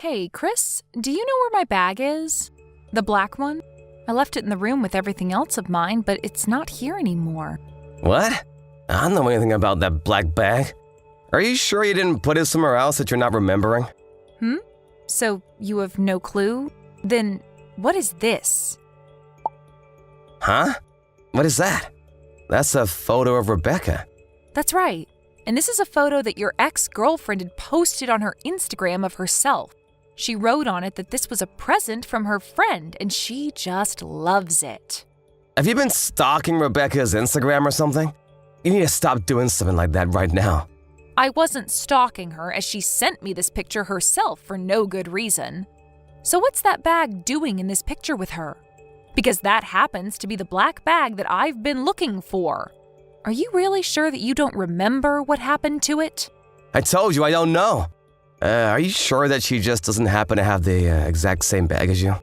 Hey, Chris, do you know where my bag is? The black one? I left it in the room with everything else of mine, but it's not here anymore. What? I don't know anything about that black bag. Are you sure you didn't put it somewhere else that you're not remembering? So you have no clue? Then what is this? Huh? What is that? That's a photo of Rebecca. That's right. And this is a photo that your ex-girlfriend had posted on her Instagram of herself. She wrote on it that this was a present from her friend, and she just loves it. Have you been stalking Rebecca's Instagram or something? You need to stop doing something like that right now. I wasn't stalking her, as she sent me this picture herself for no good reason. So what's that bag doing in this picture with her? Because that happens to be the black bag that I've been looking for. Are you really sure that you don't remember what happened to it? I told you I don't know. Are you sure that she just doesn't happen to have the exact same bag as you?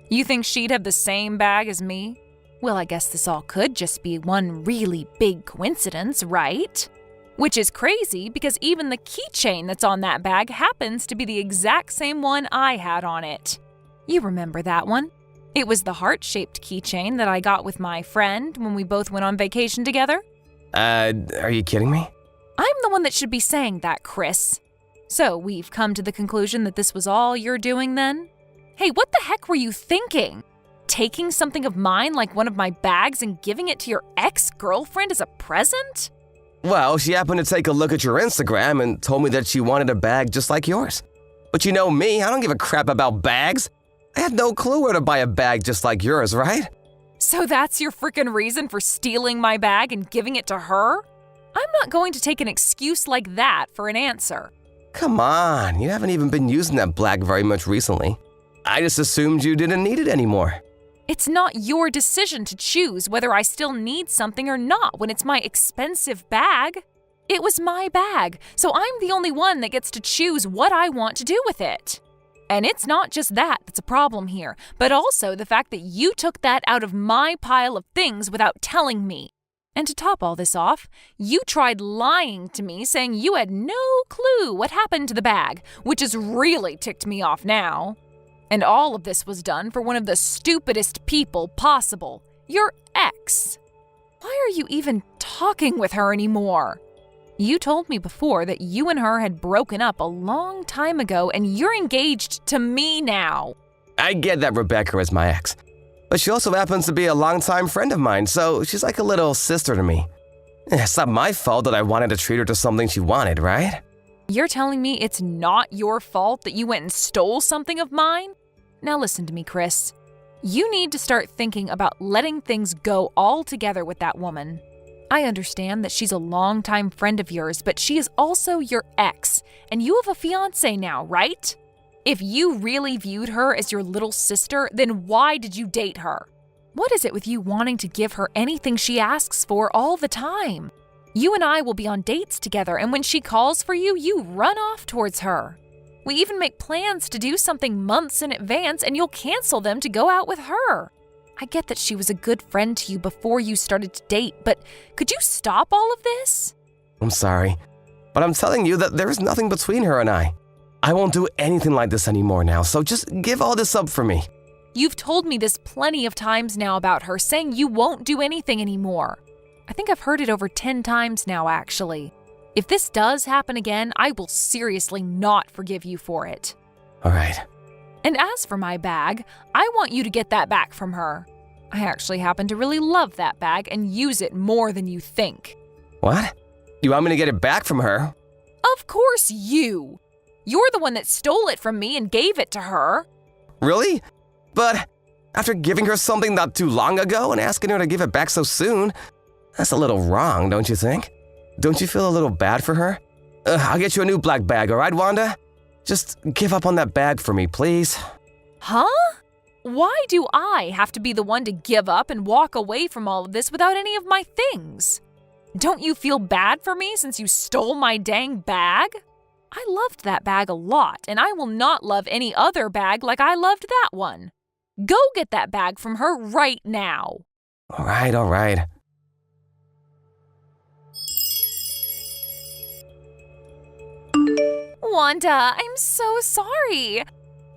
You think she'd have the same bag as me? Well, I guess this all could just be one really big coincidence, right? Which is crazy because even the keychain that's on that bag happens to be the exact same one I had on it. You remember that one? It was the heart-shaped keychain that I got with my friend when we both went on vacation together. Are you kidding me? I'm the one that should be saying that, Chris. So we've come to the conclusion that this was all you're doing then? Hey, what the heck were you thinking? Taking something of mine like one of my bags and giving it to your ex-girlfriend as a present? Well, she happened to take a look at your Instagram and told me that she wanted a bag just like yours. But you know me, I don't give a crap about bags. I had no clue where to buy a bag just like yours, right? So that's your frickin' reason for stealing my bag and giving it to her? I'm not going to take an excuse like that for an answer. Come on, you haven't even been using that bag very much recently. I just assumed you didn't need it anymore. It's not your decision to choose whether I still need something or not when it's my expensive bag. It was my bag, so I'm the only one that gets to choose what I want to do with it. And it's not just that that's a problem here, but also the fact that you took that out of my pile of things without telling me. And to top all this off, you tried lying to me saying you had no clue what happened to the bag, which has really ticked me off now. And all of this was done for one of the stupidest people possible, your ex. Why are you even talking with her anymore? You told me before that you and her had broken up a long time ago and you're engaged to me now. I get that Rebecca is my ex, but she also happens to be a longtime friend of mine, so she's like a little sister to me. It's not my fault that I wanted to treat her to something she wanted, right? You're telling me it's not your fault that you went and stole something of mine? Now listen to me, Chris. You need to start thinking about letting things go altogether with that woman. I understand that she's a longtime friend of yours, but she is also your ex, and you have a fiance now, right? If you really viewed her as your little sister, then why did you date her? What is it with you wanting to give her anything she asks for all the time? You and I will be on dates together, and when she calls for you, you run off towards her. We even make plans to do something months in advance, and you'll cancel them to go out with her. I get that she was a good friend to you before you started to date, but could you stop all of this? I'm sorry, but I'm telling you that there is nothing between her and I. I won't do anything like this anymore now, so just give all this up for me. You've told me this plenty of times now about her, saying you won't do anything anymore. I think I've heard it over 10 times now, actually. If this does happen again, I will seriously not forgive you for it. All right. And as for my bag, I want you to get that back from her. I actually happen to really love that bag and use it more than you think. What? You want me to get it back from her? Of course you! You're the one that stole it from me and gave it to her. Really? But after giving her something not too long ago and asking her to give it back so soon, that's a little wrong, don't you think? Don't you feel a little bad for her? I'll get you a new black bag, all right, Wanda? Just give up on that bag for me, please. Huh? Why do I have to be the one to give up and walk away from all of this without any of my things? Don't you feel bad for me since you stole my dang bag? I loved that bag a lot, and I will not love any other bag like I loved that one. Go get that bag from her right now. All right. Wanda, I'm so sorry.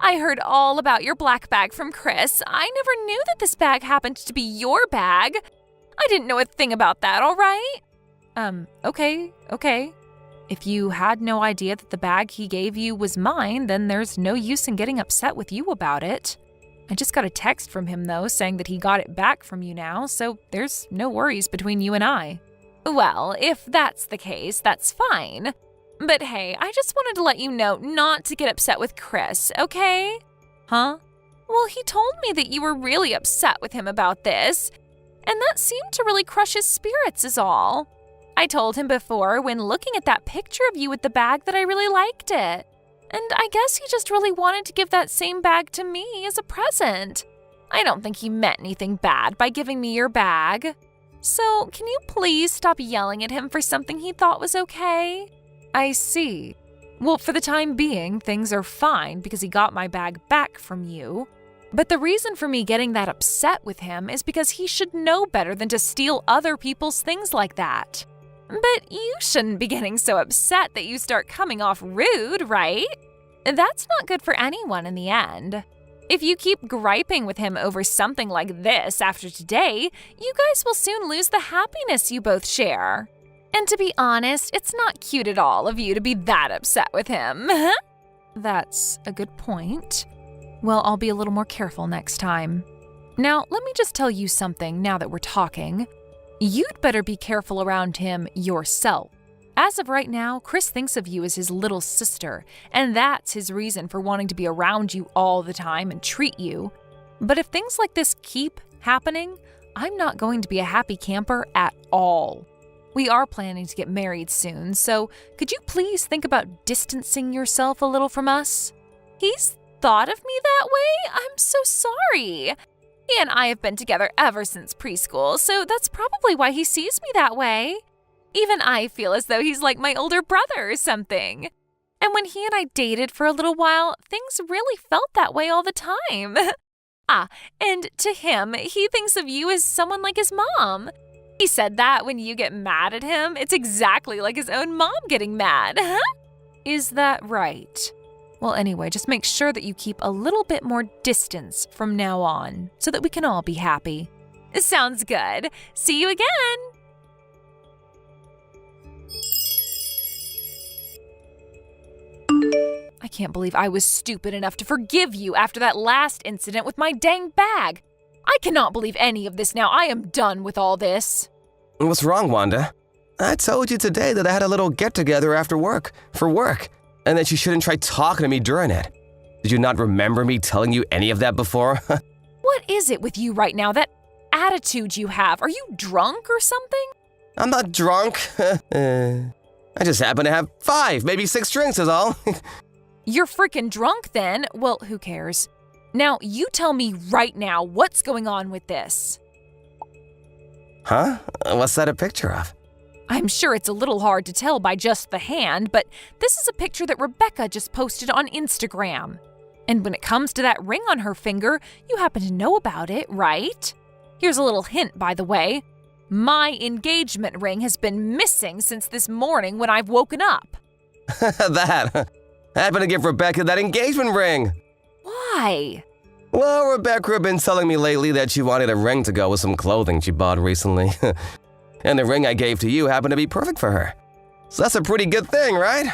I heard all about your black bag from Chris. I never knew that this bag happened to be your bag. I didn't know a thing about that, all right? Okay. If you had no idea that the bag he gave you was mine, then there's no use in getting upset with you about it. I just got a text from him, though, saying that he got it back from you now, so there's no worries between you and I. Well, if that's the case, that's fine. But hey, I just wanted to let you know not to get upset with Chris, okay? Huh? Well, he told me that you were really upset with him about this, and that seemed to really crush his spirits is all. I told him before when looking at that picture of you with the bag that I really liked it. And I guess he just really wanted to give that same bag to me as a present. I don't think he meant anything bad by giving me your bag. So, can you please stop yelling at him for something he thought was okay? I see. Well, for the time being, things are fine because he got my bag back from you. But the reason for me getting that upset with him is because he should know better than to steal other people's things like that. But you shouldn't be getting so upset that you start coming off rude, right? That's not good for anyone in the end. If you keep griping with him over something like this after today, you guys will soon lose the happiness you both share. And to be honest, it's not cute at all of you to be that upset with him. That's a good point. Well, I'll be a little more careful next time. Now, let me just tell you something now that we're talking. You'd better be careful around him yourself. As of right now, Chris thinks of you as his little sister, and that's his reason for wanting to be around you all the time and treat you. But if things like this keep happening, I'm not going to be a happy camper at all. We are planning to get married soon, so could you please think about distancing yourself a little from us? He's thought of me that way? I'm so sorry. He and I have been together ever since preschool, so that's probably why he sees me that way. Even I feel as though he's like my older brother or something. And when he and I dated for a little while, things really felt that way all the time. And to him, he thinks of you as someone like his mom. He said that when you get mad at him, it's exactly like his own mom getting mad. Is that right? Well, anyway, just make sure that you keep a little bit more distance from now on so that we can all be happy. Sounds good. See you again. I can't believe I was stupid enough to forgive you after that last incident with my dang bag. I cannot believe any of this now. I am done with all this. What's wrong, Wanda? I told you today that I had a little get-together after work, for work, and that you shouldn't try talking to me during it. Did you not remember me telling you any of that before? What is it with you right now, that attitude you have? Are you drunk or something? I'm not drunk. I just happen to have 5, maybe 6 drinks is all. You're freaking drunk then. Well, who cares? Now, you tell me right now what's going on with this. Huh? What's that a picture of? I'm sure it's a little hard to tell by just the hand, but this is a picture that Rebecca just posted on Instagram. And when it comes to that ring on her finger, you happen to know about it, right? Here's a little hint, by the way. My engagement ring has been missing since this morning when I've woken up. That. I happened to give Rebecca that engagement ring. Why? Well, Rebecca had been telling me lately that she wanted a ring to go with some clothing she bought recently. And the ring I gave to you happened to be perfect for her. So that's a pretty good thing, right?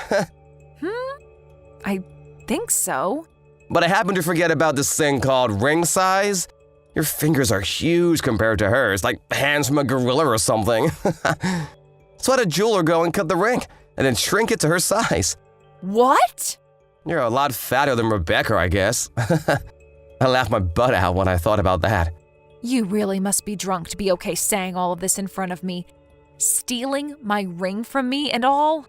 I think so. But I happened to forget about this thing called ring size. Your fingers are huge compared to hers, like hands from a gorilla or something. So I had a jeweler go and cut the ring, and then shrink it to her size. What? You're a lot fatter than Rebecca, I guess. I laughed my butt out when I thought about that. You really must be drunk to be okay saying all of this in front of me. Stealing my ring from me and all?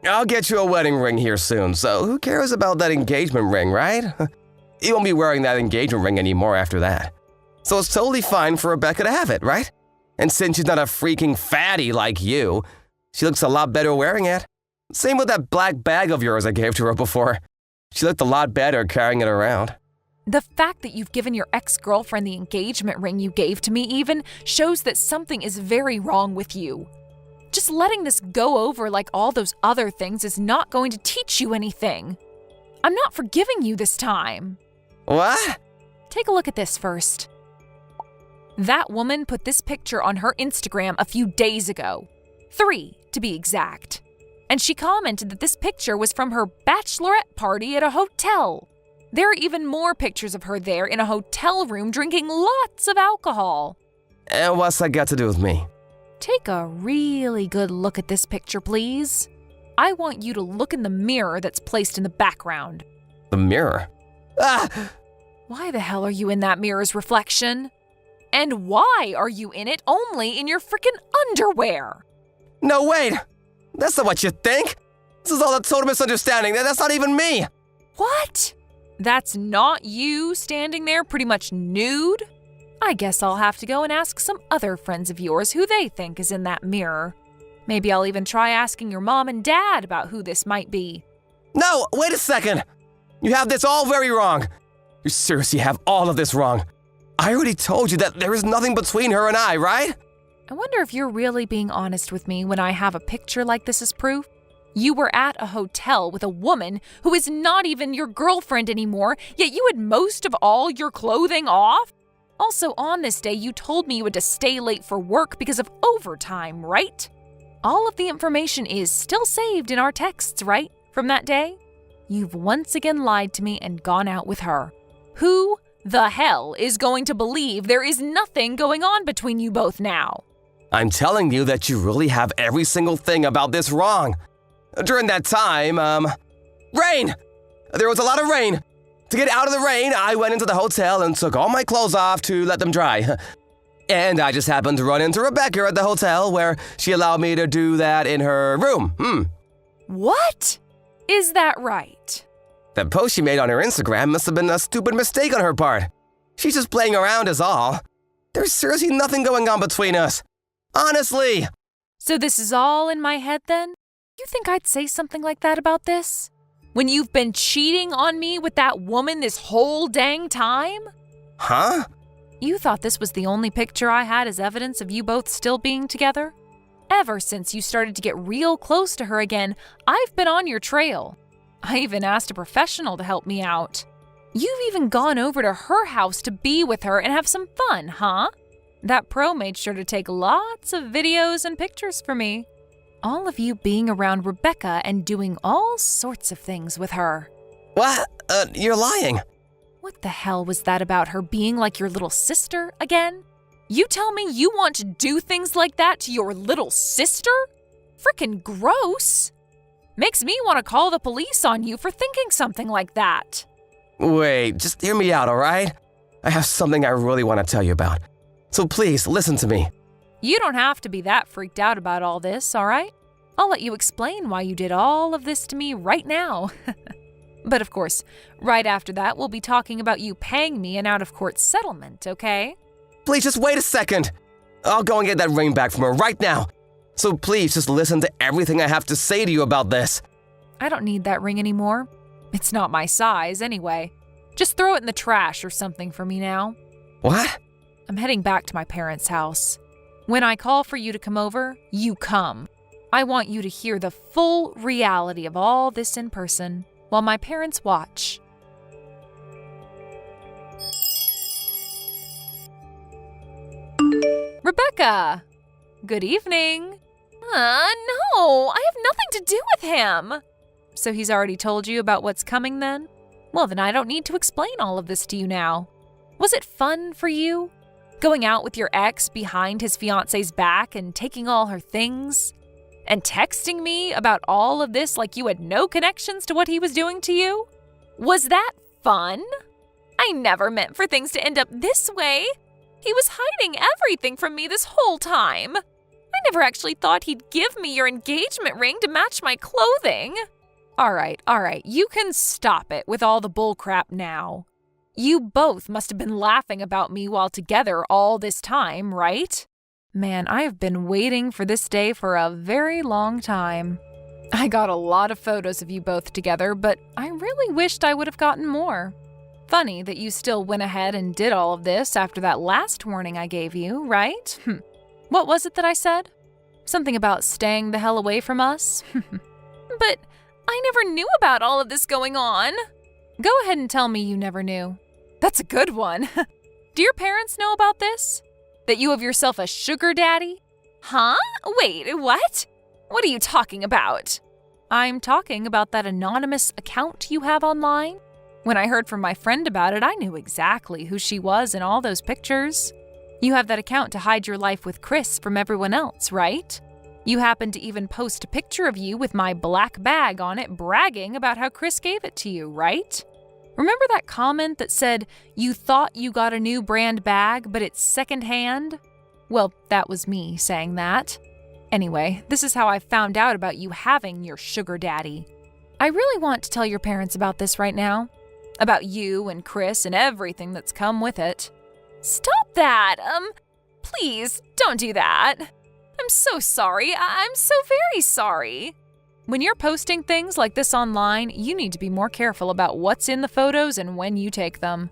I'll get you a wedding ring here soon, so who cares about that engagement ring, right? You won't be wearing that engagement ring anymore after that. So it's totally fine for Rebecca to have it, right? And since she's not a freaking fatty like you, she looks a lot better wearing it. Same with that black bag of yours I gave to her before. She looked a lot better carrying it around. The fact that you've given your ex-girlfriend the engagement ring you gave to me even shows that something is very wrong with you. Just letting this go over like all those other things is not going to teach you anything. I'm not forgiving you this time. What? Take a look at this first. That woman put this picture on her Instagram a few days ago. 3, to be exact. And she commented that this picture was from her bachelorette party at a hotel. There are even more pictures of her there in a hotel room drinking lots of alcohol. And what's that got to do with me? Take a really good look at this picture, please. I want you to look in the mirror that's placed in the background. The mirror? Ah! Why the hell are you in that mirror's reflection? And why are you in it only in your frickin' underwear? No, wait! That's not what you think! This is all a total misunderstanding. That's not even me! What? That's not you standing there pretty much nude? I guess I'll have to go and ask some other friends of yours who they think is in that mirror. Maybe I'll even try asking your mom and dad about who this might be. No, wait a second! You have this all very wrong. You seriously have all of this wrong. I already told you that there is nothing between her and I, right? I wonder if you're really being honest with me when I have a picture like this as proof. You were at a hotel with a woman who is not even your girlfriend anymore, yet you had most of all your clothing off? Also, on this day, you told me you had to stay late for work because of overtime, right? All of the information is still saved in our texts, right, from that day? You've once again lied to me and gone out with her. Who the hell is going to believe there is nothing going on between you both now? I'm telling you that you really have every single thing about this wrong. During that time, rain! There was a lot of rain. To get out of the rain, I went into the hotel and took all my clothes off to let them dry. And I just happened to run into Rebecca at the hotel where she allowed me to do that in her room. What? Is that right? That post she made on her Instagram must have been a stupid mistake on her part. She's just playing around is all. There's seriously nothing going on between us. Honestly. So this is all in my head then? You think I'd say something like that about this? When you've been cheating on me with that woman this whole dang time? Huh? You thought this was the only picture I had as evidence of you both still being together? Ever since you started to get real close to her again, I've been on your trail. I even asked a professional to help me out. You've even gone over to her house to be with her and have some fun, huh? That pro made sure to take lots of videos and pictures for me. All of you being around Rebecca and doing all sorts of things with her. What? You're lying. What the hell was that about her being like your little sister again? You tell me you want to do things like that to your little sister? Frickin' gross. Makes me want to call the police on you for thinking something like that. Wait, just hear me out, all right? I have something I really want to tell you about. So please, listen to me. You don't have to be that freaked out about all this, all right? I'll let you explain why you did all of this to me right now. But of course, right after that, we'll be talking about you paying me an out-of-court settlement, okay? Please just wait a second. I'll go and get that ring back from her right now. So please just listen to everything I have to say to you about this. I don't need that ring anymore. It's not my size anyway. Just throw it in the trash or something for me now. What? I'm heading back to my parents' house. When I call for you to come over, you come. I want you to hear the full reality of all this in person while my parents watch. Rebecca! Good evening. No, I have nothing to do with him. So he's already told you about what's coming then? Well, then I don't need to explain all of this to you now. Was it fun for you? Going out with your ex behind his fiance's back and taking all her things? And texting me about all of this like you had no connections to what he was doing to you? Was that fun? I never meant for things to end up this way. He was hiding everything from me this whole time. I never actually thought he'd give me your engagement ring to match my clothing. All right, you can stop it with all the bullcrap now. You both must have been laughing about me while together all this time, right? Man, I have been waiting for this day for a very long time. I got a lot of photos of you both together, but I really wished I would have gotten more. Funny that you still went ahead and did all of this after that last warning I gave you, right? What was it that I said? Something about staying the hell away from us? But I never knew about all of this going on. Go ahead and tell me you never knew. That's a good one. Do your parents know about this? That you have yourself a sugar daddy? Huh? Wait, what? What are you talking about? I'm talking about that anonymous account you have online. When I heard from my friend about it, I knew exactly who she was in all those pictures. You have that account to hide your life with Chris from everyone else, right? You happened to even post a picture of you with my black bag on it, bragging about how Chris gave it to you, right? Remember that comment that said you thought you got a new brand bag, but it's secondhand? Well, that was me saying that. Anyway, this is how I found out about you having your sugar daddy. I really want to tell your parents about this right now. About you and Chris and everything that's come with it. Stop that! Please, don't do that. I'm so sorry. I'm so very sorry. When you're posting things like this online, you need to be more careful about what's in the photos and when you take them.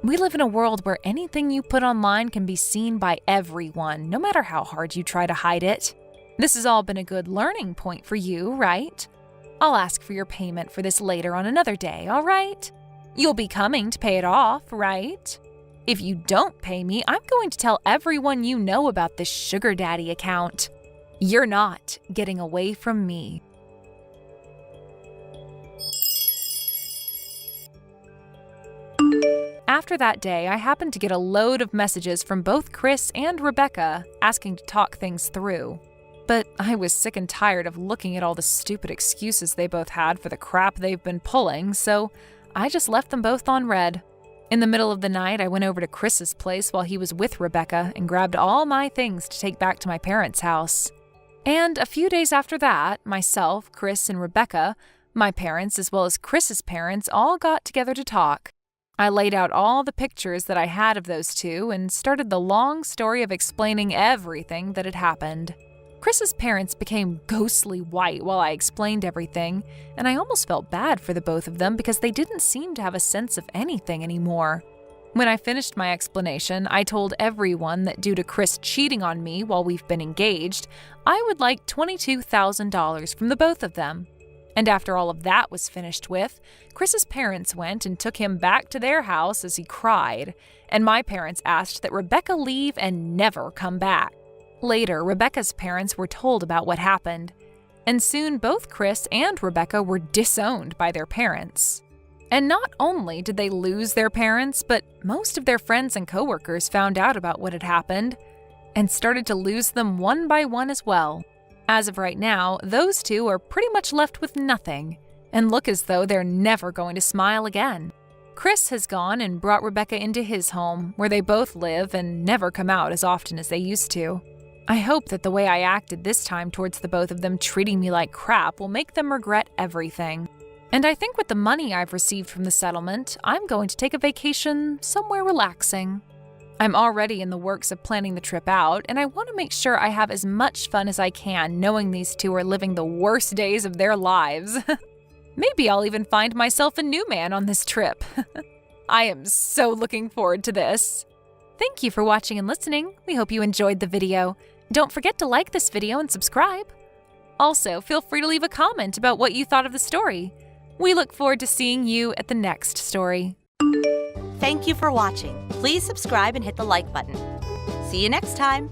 We live in a world where anything you put online can be seen by everyone, no matter how hard you try to hide it. This has all been a good learning point for you, right? I'll ask for your payment for this later on another day, all right? You'll be coming to pay it off, right? If you don't pay me, I'm going to tell everyone you know about this sugar daddy account. You're not getting away from me. After that day, I happened to get a load of messages from both Chris and Rebecca asking to talk things through. But I was sick and tired of looking at all the stupid excuses they both had for the crap they've been pulling, so I just left them both on red. In the middle of the night, I went over to Chris's place while he was with Rebecca and grabbed all my things to take back to my parents' house. And a few days after that, myself, Chris, and Rebecca, my parents as well as Chris's parents, all got together to talk. I laid out all the pictures that I had of those two and started the long story of explaining everything that had happened. Chris's parents became ghostly white while I explained everything, and I almost felt bad for the both of them because they didn't seem to have a sense of anything anymore. When I finished my explanation, I told everyone that due to Chris cheating on me while we've been engaged, I would like $22,000 from the both of them. And after all of that was finished with, Chris's parents went and took him back to their house as he cried, and my parents asked that Rebecca leave and never come back. Later, Rebecca's parents were told about what happened, and soon both Chris and Rebecca were disowned by their parents. And not only did they lose their parents, but most of their friends and coworkers found out about what had happened and started to lose them one by one as well. As of right now, those two are pretty much left with nothing and look as though they're never going to smile again. Chris has gone and brought Rebecca into his home, where they both live and never come out as often as they used to. I hope that the way I acted this time towards the both of them treating me like crap will make them regret everything. And I think with the money I've received from the settlement, I'm going to take a vacation somewhere relaxing. I'm already in the works of planning the trip out, and I want to make sure I have as much fun as I can knowing these two are living the worst days of their lives. Maybe I'll even find myself a new man on this trip. I am so looking forward to this. Thank you for watching and listening. We hope you enjoyed the video. Don't forget to like this video and subscribe. Also, feel free to leave a comment about what you thought of the story. We look forward to seeing you at the next story. Thank you for watching. Please subscribe and hit the like button. See you next time.